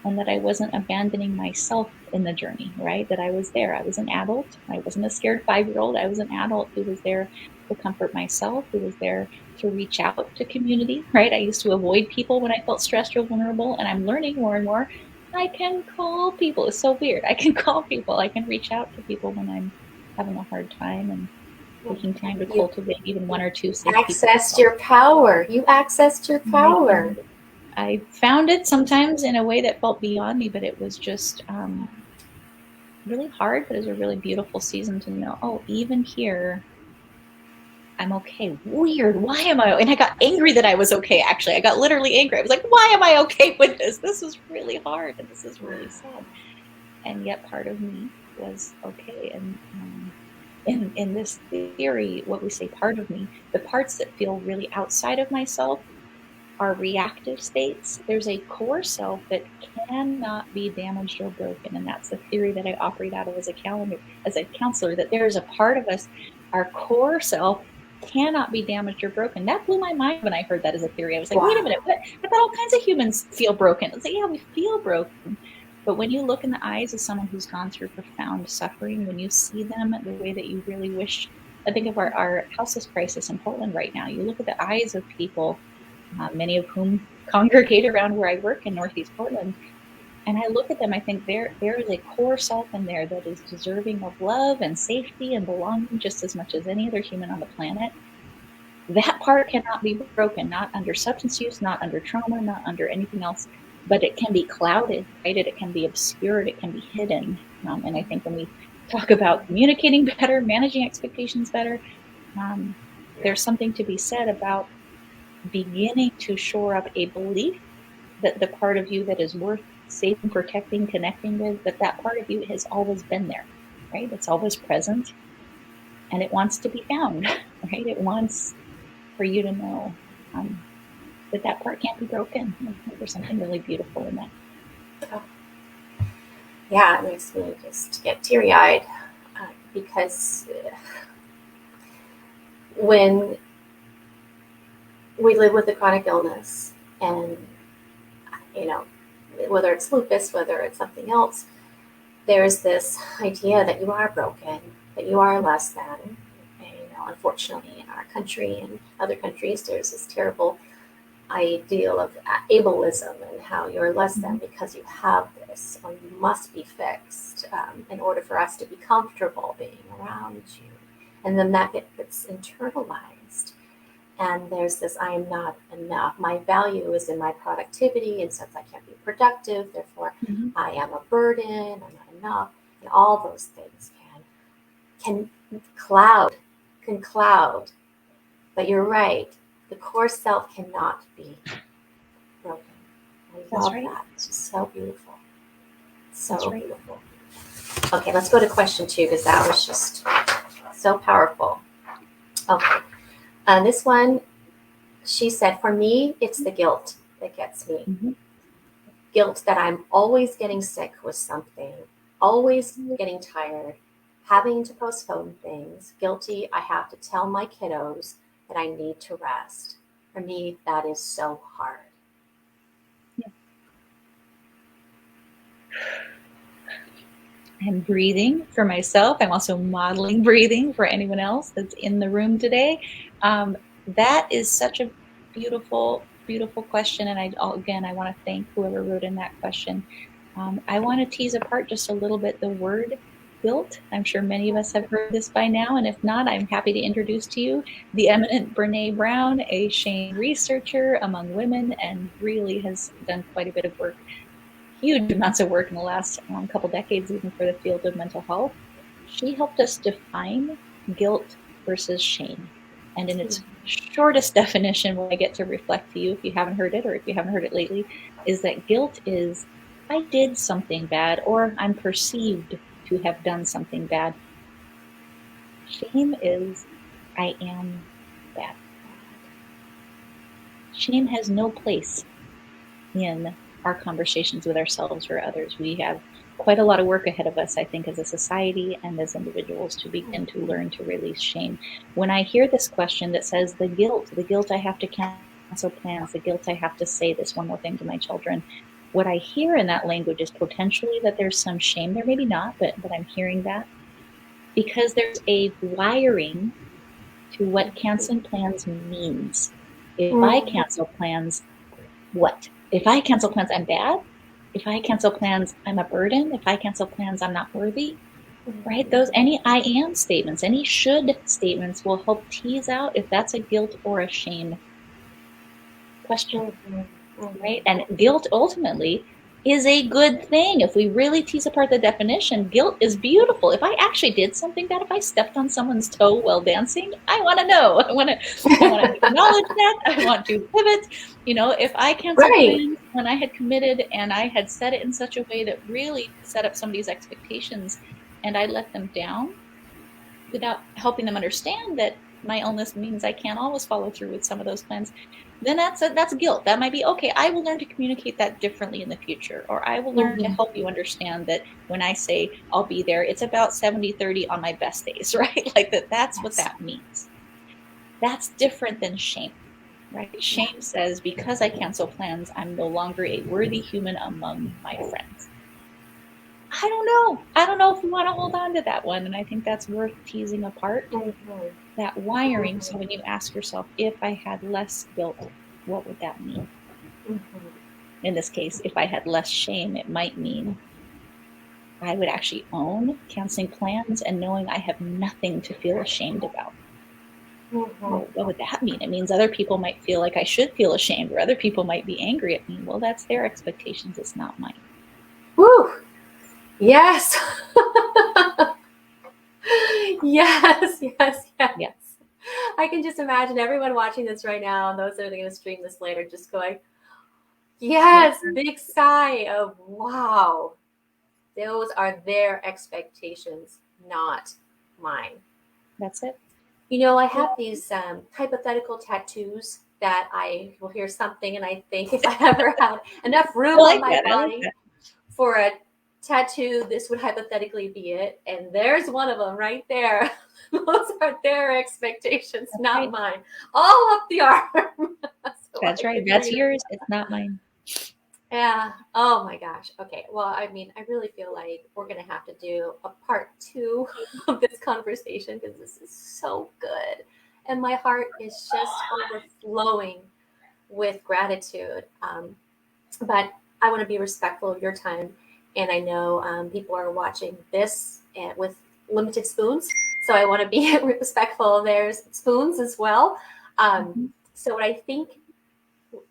and that I wasn't abandoning myself in the journey, right? That I was there. I was an adult. I wasn't a scared 5-year-old. I was an adult who was there to comfort myself, who was there to reach out to community, right? I used to avoid people when I felt stressed or vulnerable, and I'm learning more and more. I can call people. It's so weird. I can call people. I can reach out to people when I'm having a hard time and taking time to cultivate even one or two safe people. Accessed your power. You accessed your power. I found it sometimes in a way that felt beyond me, but it was just really hard, but it was a really beautiful season to know, oh, even here, I'm okay. Weird. Why am I? And I got angry that I was okay, actually. I got literally angry. I was like, why am I okay with this? This is really hard and this is really sad. And yet part of me was okay. And in this theory, what we say part of me, the parts that feel really outside of myself are reactive states. There's a core self that cannot be damaged or broken. And that's the theory that I operate out of as a counselor, that there's a part of us, our core self, cannot be damaged or broken. That blew my mind when I heard that as a theory. I was like, wait a minute, what? I thought all kinds of humans feel broken. I was like, yeah, we feel broken. But when you look in the eyes of someone who's gone through profound suffering, when you see them the way that you really wish, I think of our houseless crisis in Portland right now. You look at the eyes of people, many of whom congregate around where I work in Northeast Portland, and I look at them, I think there is a core self in there that is deserving of love and safety and belonging just as much as any other human on the planet. That part cannot be broken, not under substance use, not under trauma, not under anything else, but it can be clouded, right? It can be obscured, it can be hidden. And I think when we talk about communicating better, managing expectations better, there's something to be said about beginning to shore up a belief that the part of you that is worth saving, protecting, connecting with, that part of you has always been there, right? It's always present and it wants to be found, right? It wants for you to know that part can't be broken. I think there's something really beautiful in that. Oh. Yeah, it makes me just get teary-eyed because when we live with a chronic illness and, whether it's lupus, whether it's something else, there's this idea that you are broken, that you are less than. Unfortunately, in our country and other countries, there's this terrible ideal of ableism and how you're less than because you have this, or you must be fixed in order for us to be comfortable being around you. And then that gets internalized. And there's this, I am not enough. My value is in my productivity, and since I can't be productive, therefore I am a burden, I'm not enough. And all those things can cloud. But you're right, the core self cannot be broken. love right. that. It's just so beautiful. So That's right. beautiful. Okay, let's go to question 2 because that was just so powerful. Okay. This one, she said, for me, it's the guilt that gets me. Mm-hmm. Guilt that I'm always getting sick with something, always getting tired, having to postpone things. Guilty, I have to tell my kiddos that I need to rest. For me, that is so hard. I'm breathing for myself. I'm also modeling breathing for anyone else that's in the room today. That is such a beautiful, beautiful question. And I want to thank whoever wrote in that question. I want to tease apart just a little bit the word guilt. I'm sure many of us have heard this by now. And if not, I'm happy to introduce to you the eminent Brene Brown, a shame researcher among women, and really has done quite a bit of work, huge amounts of work in the last couple decades, even for the field of mental health. She helped us define guilt versus shame. And in its shortest definition, what I get to reflect to you, if you haven't heard it or if you haven't heard it lately, is that guilt is I did something bad or I'm perceived to have done something bad. Shame is I am bad. Shame has no place in our conversations with ourselves or others. We have quite a lot of work ahead of us, I think, as a society and as individuals to begin to learn to release shame. When I hear this question that says the guilt I have to cancel plans, the guilt I have to say this one more thing to my children, what I hear in that language is potentially that there's some shame there, maybe not, but I'm hearing that because there's a wiring to what canceling plans means. If I cancel plans, what? If I cancel plans, I'm bad. If I cancel plans, I'm a burden. If I cancel plans, I'm not worthy. Right? Those any I am statements, any should statements will help tease out if that's a guilt or a shame question. Right? And guilt ultimately is a good thing. If we really tease apart the definition, guilt is beautiful. If I actually did something bad, if I stepped on someone's toe while dancing, I want to know. I want to acknowledge that. I want to pivot. If I canceled plans when I had committed and I had said it in such a way that really set up somebody's expectations and I let them down without helping them understand that my illness means I can't always follow through with some of those plans, then that's guilt. That might be, okay, I will learn to communicate that differently in the future, or I will learn to help you understand that when I say I'll be there, it's about 70-30 on my best days, right? Like that's what that means. That's different than shame, right? Shame says because I cancel plans, I'm no longer a worthy human among my friends. I don't know if we want to hold on to that one. And I think that's worth teasing apart, that wiring. So when you ask yourself, if I had less guilt, what would that mean? In this case, if I had less shame, it might mean I would actually own canceling plans and knowing I have nothing to feel ashamed about. Well, what would that mean? It means other people might feel like I should feel ashamed, or other people might be angry at me. Well, that's their expectations. It's not mine. Woo! Yes. Yes. I can just imagine everyone watching this right now and those that are going to stream this later just going, yes, big sigh of wow. Those are their expectations, not mine. That's it. I have these hypothetical tattoos that I will hear something and I think if I ever had enough room on my body for a tattoo, this would hypothetically be it. And there's one of them right there. Those are their expectations, not mine. All up the arm. So that's right. That's yours. It's not mine. Yeah. Oh my gosh. Okay. Well, I really feel like we're going to have to do a part 2 of this conversation because this is so good. And my heart is just overflowing with gratitude. But I want to be respectful of your time. And I know people are watching this with limited spoons. So I want to be respectful of their spoons as well. So what I think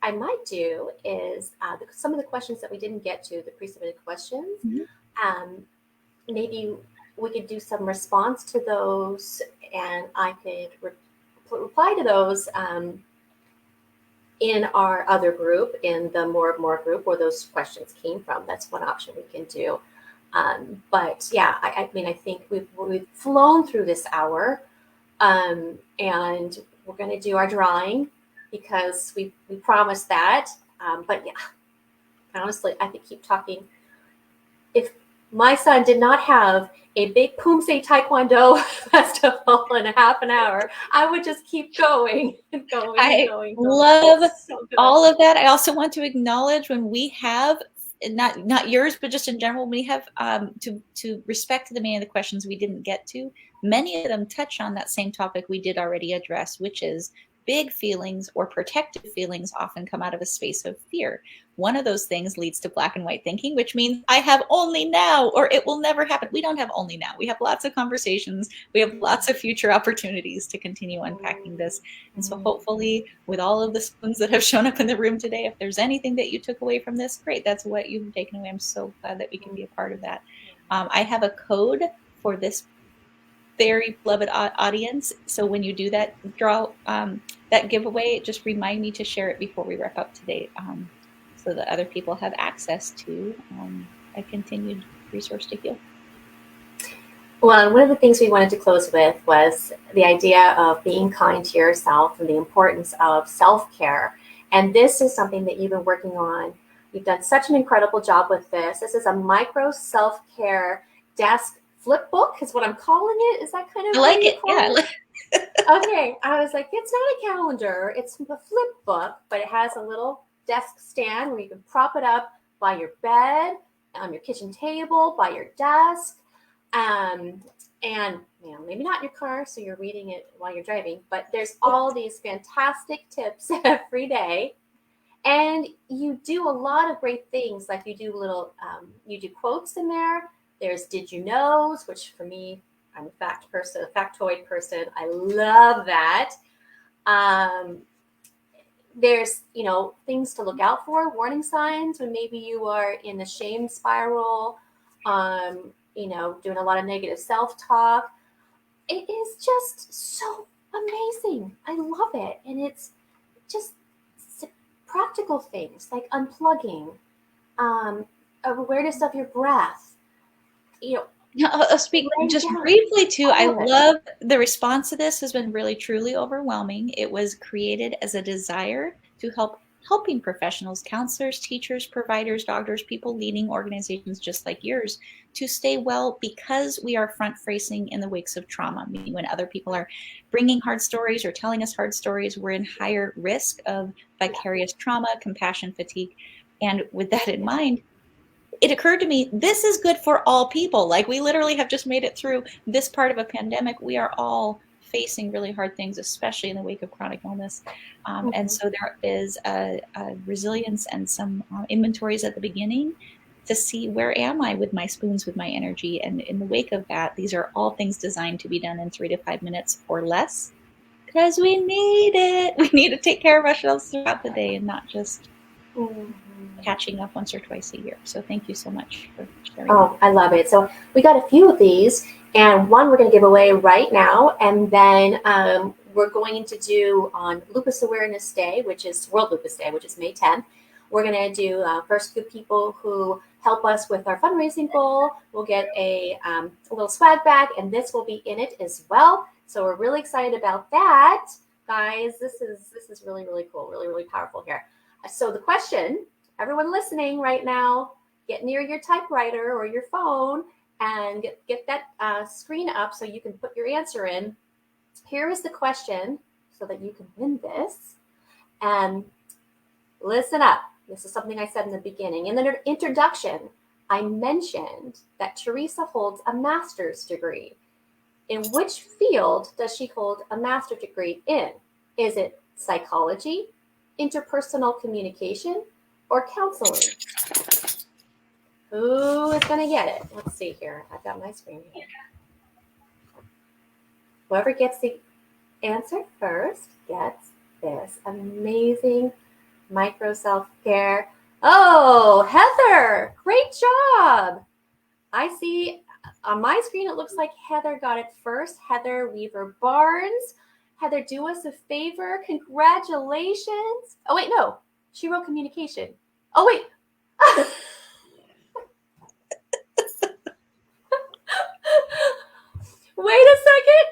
I might do is some of the questions that we didn't get to, the pre-submitted questions, maybe we could do some response to those and I could reply to those in our other group, in the more and more group where those questions came from. That's one option we can do. But yeah, I mean, I think we've flown through this hour, and we're going to do our drawing because we promised that. But yeah, honestly, I could keep talking. If my son did not have a big Poomsae Taekwondo festival in a half an hour, I would just keep going and going and I going. love So good. all of that. I also want to acknowledge when we have, not yours, but just in general, we have to respect the many of the questions we didn't get to. Many of them touch on that same topic we did already address, which is big feelings or protective feelings often come out of a space of fear. One of those things leads to black and white thinking, which means I have only now or it will never happen. We don't have only now. We have lots of conversations. We have lots of future opportunities to continue unpacking this. And so hopefully with all of the spoons that have shown up in the room today, if there's anything that you took away from this, great. That's what you've taken away. I'm so glad that we can be a part of that. I have a code for this very beloved audience. So when you do that draw, that giveaway, just remind me to share it before we wrap up today, so that other people have access to a continued resource to heal. Well, one of the things we wanted to close with was the idea of being kind to yourself and the importance of self-care. And this is something that you've been working on. You've done such an incredible job with this. This is a micro self-care desk flip book is what I'm calling it. Is that kind of I like it? Yeah. Okay, I was like, it's not a calendar, it's a flip book, but it has a little desk stand where you can prop it up by your bed, on your kitchen table, by your desk, and maybe not in your car, so you're reading it while you're driving, but there's all these fantastic tips every day. And you do a lot of great things, like you do you do quotes in there. There's did you knows, which for me, I'm a factoid person. I love that. There's, things to look out for, warning signs when maybe you are in the shame spiral, doing a lot of negative self-talk. It is just so amazing. I love it. And it's just practical things like unplugging, awareness of your breath. I'll speak just briefly too. I love the response to this has been really truly overwhelming. It was created as a desire to helping professionals, counselors, teachers, providers, doctors, people leading organizations just like yours to stay well, because we are front facing in the wakes of trauma. Meaning when other people are bringing hard stories or telling us hard stories, we're in higher risk of vicarious trauma, compassion fatigue. And with that in mind, it occurred to me, this is good for all people. Like, we literally have just made it through this part of a pandemic. We are all facing really hard things, especially in the wake of chronic illness. And so there is a resilience and some inventories at the beginning to see, where am I with my spoons, with my energy? And in the wake of that, these are all things designed to be done in 3 to 5 minutes or less, because we need it. We need to take care of ourselves throughout the day and not just catching up once or twice a year. So thank you so much for sharing. Oh, I love it. So we got a few of these, and one we're going to give away right now, and then we're going to do on Lupus Awareness Day, which is World Lupus Day, which is May 10th. We're going to do first few people who help us with our fundraising goal. We'll get a little swag bag, and this will be in it as well. So we're really excited about that, guys. This is really, really cool, really, really powerful here. So the question, everyone listening right now, get near your typewriter or your phone and get that screen up so you can put your answer in. Here is the question so that you can win this. And listen up. This is something I said in the beginning. In the introduction, I mentioned that Teresa holds a master's degree. In which field does she hold a master's degree in? Is it psychology, interpersonal communication, or counseling? Who is going to get it? Let's see here. I've got my screen here. Whoever gets the answer first gets this amazing micro self-care. Oh, Heather, great job. I see on my screen, it looks like Heather got it first. Heather Weaver Barnes. Heather, do us a favor. Congratulations. Oh, wait, no. She wrote communication. Oh, wait. Wait a second.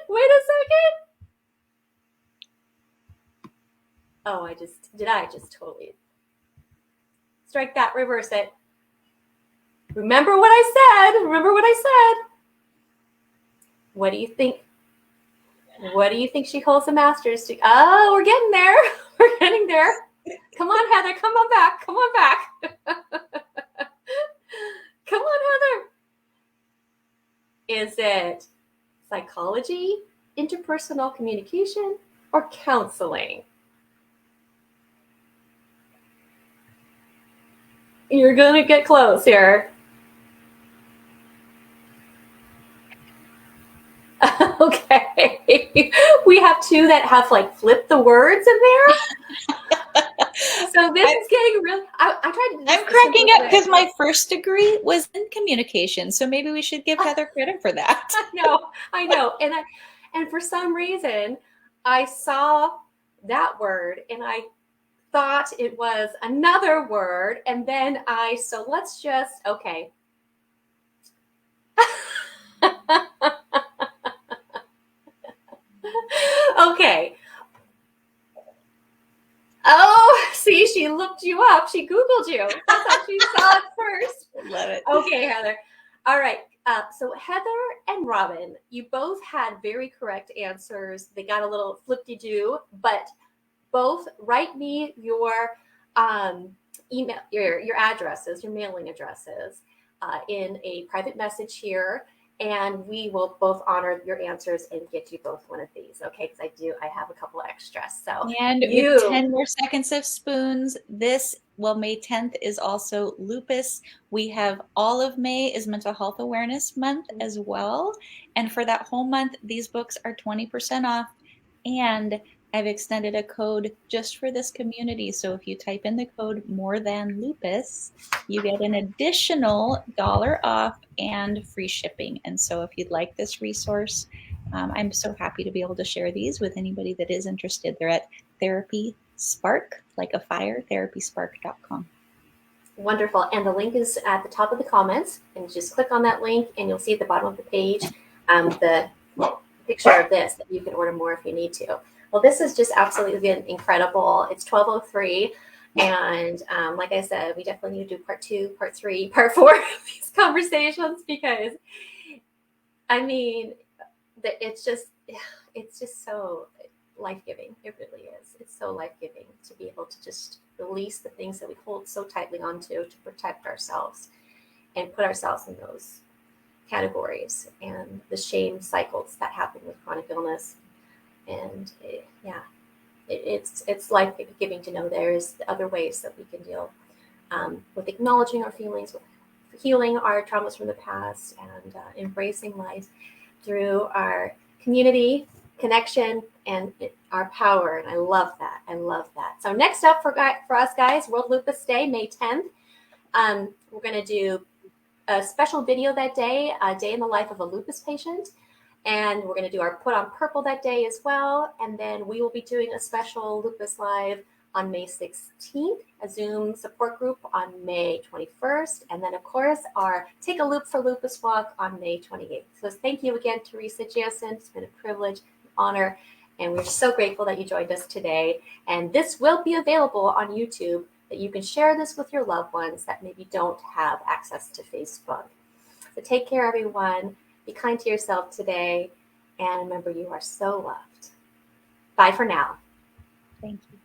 Oh, I just totally strike that, reverse it. Remember what I said. What do you think? What do you think she holds the masters to? Oh, we're getting there. Come on, Heather. Come on back. Come on, Heather. Is it psychology, interpersonal communication, or counseling? You're going to get close here. Okay. We have two that have like flipped the words in there. So this is getting real. I tried to. I'm cracking up because my first degree was in communication, so maybe we should give Heather credit for that. I know, and for some reason, I saw that word and I thought it was another word, and then let's just okay. Okay. Oh, see, she looked you up. She Googled you. That's how she saw it first. Love it. Okay, Heather. All right. So Heather and Robin, you both had very correct answers. They got a little flip-de-doo, but both write me your email, your addresses, your mailing addresses in a private message here. And we will both honor your answers and get you both one of these, okay? Because I have a couple extras. So and with 10 more seconds of spoons, May 10th is also Lupus. We have all of May is Mental Health Awareness Month as well. And for that whole month, these books are 20% off. And I've extended a code just for this community. So if you type in the code more than lupus, you get an additional $1 off and free shipping. And so if you'd like this resource, I'm so happy to be able to share these with anybody that is interested. They're at Therapy Spark, like a fire, therapyspark.com. Wonderful. And the link is at the top of the comments. And just click on that link and you'll see at the bottom of the page the picture of this that you can order more if you need to. Well, this has just absolutely been incredible. It's 12:03. And like I said, we definitely need to do part 2, part 3, part 4 of these conversations because, I mean, it's just so life-giving. It really is. It's so life-giving to be able to just release the things that we hold so tightly onto to protect ourselves and put ourselves in those categories and the shame cycles that happen with chronic illness. And it's life-giving to know there's other ways that we can deal with acknowledging our feelings, with healing our traumas from the past, and embracing life through our community, connection, and our power. And I love that. So next up for us guys, World Lupus Day, May 10th. We're going to do a special video that day, a day in the life of a lupus patient. And we're going to do our Put on Purple that day as well. And then we will be doing a special Lupus Live on May 16th, a Zoom support group on May 21st. And then, of course, our Take a Loop for Lupus Walk on May 28th. So thank you again, Teresa Jansen. It's been a privilege, an honor. And we're so grateful that you joined us today. And this will be available on YouTube, that you can share this with your loved ones that maybe don't have access to Facebook. So take care, everyone. Be kind to yourself today. And remember, you are so loved. Bye for now. Thank you.